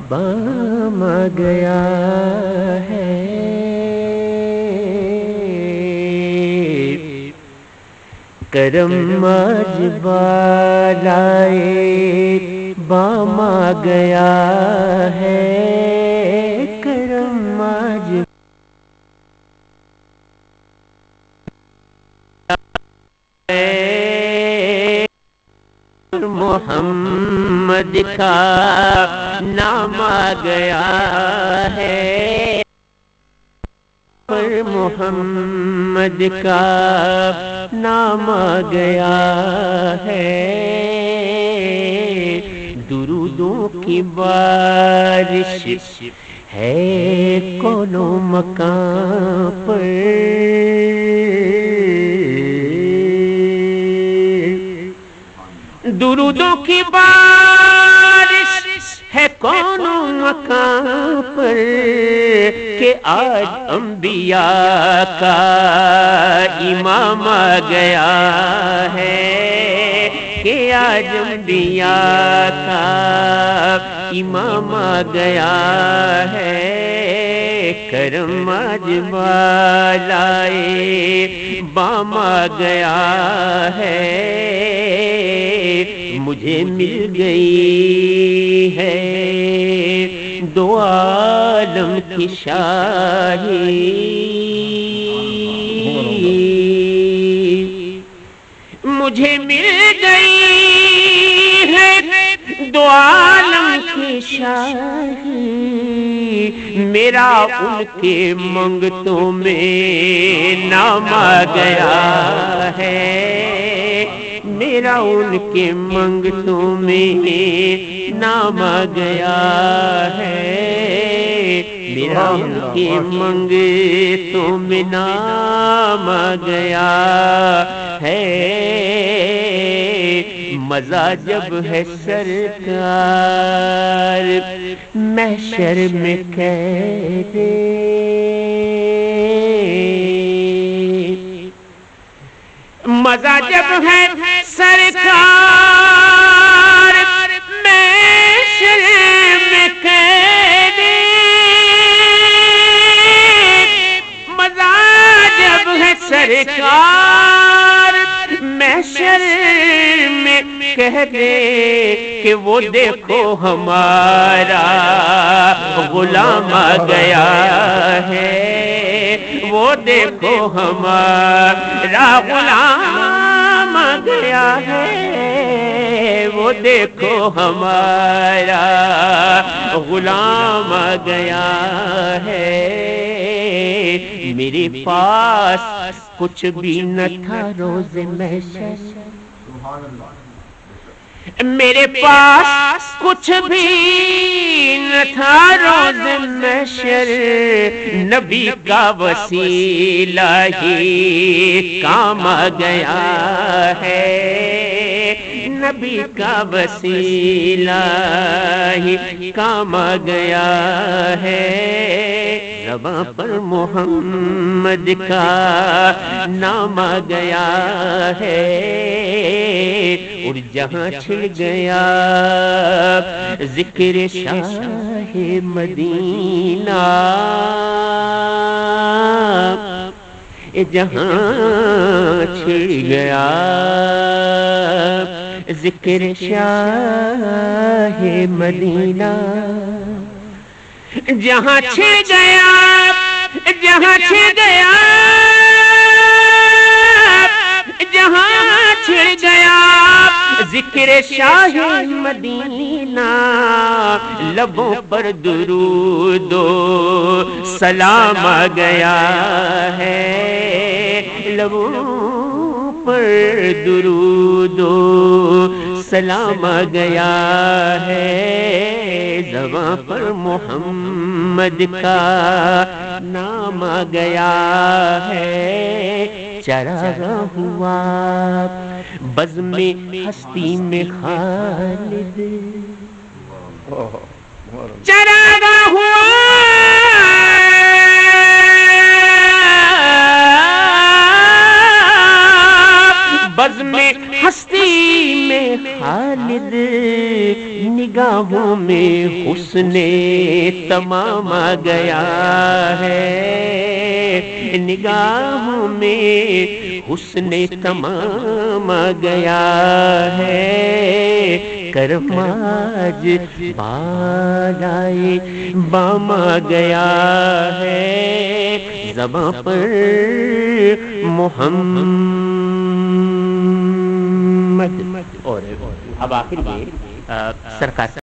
بام گیا ہے کرم آج بالائے بام گیا ہے کرم آج محمد کا نام آ گیا ہے محمد کا نام آ گیا ہے درودوں کی بارش ہے کونوں مکان پر درودوں کی بارش ہے کونوں مکان پر کہ آج انبیاء کا امام آ گیا ہے کہ آج انبیاء کا امام آ گیا ہے کرم آج بالائے بام آ گیا ہے مجھے مل گئی ہے دو عالم کی شاہی مجھے مل گئی ہے دو عالم کی شاہی میرا ان کے منگتوں میں نام آ گیا ہے میرا ان کے منگتوں میں نام آ گیا ہے میرا ان کے منگتوں میں نام آ گیا ہے مزہ جب ہے سرکار محشر میں کہہ دے مزہ جب ہے سرکار محشر میں کہہ دے مزہ جب ہے سرکار محشر میں کہہ دے کہ وہ دیکھو ہمارا غلام آ گیا ہے وہ دیکھو ہمارا غلام آ گیا ہے وہ دیکھو ہمارا غلام آ گیا ہے میرے پاس کچھ بھی نہ تھا روز محشر میرے پاس کچھ بھی نہ تھا روز محشر نبی کا وسیلہ ہی کام آ گیا ہے نبی کا وسیلہ ہی کام آ گیا ہے زباں پر محمد کا نام آ گیا ہے اور جہاں چھڑ گیا ذکر شاہ مدینہ جہاں چھڑ گیا ذکر شاہ مدینہ جہاں چھڑ گیا جہاں چھڑ گیا جہاں چھڑ گیا ذکر شاہ مدینہ لبوں پر درود و سلام آ گیا ہے لبوں پر درود و سلام آ گیا ہے زباں پر محمد کا نام آ گیا ہے چراغ ہوا بزم ہستی میں خالد چراغ ہوا بزم ہستی میں خالد نگاہوں میں حسن تمام آ گیا ہے، نگاہوں میں حسن تمام آ گیا ہے، کرم آج بالائے بام آ گیا ہے، زباں پر محمد اور اب آخر میں سرکار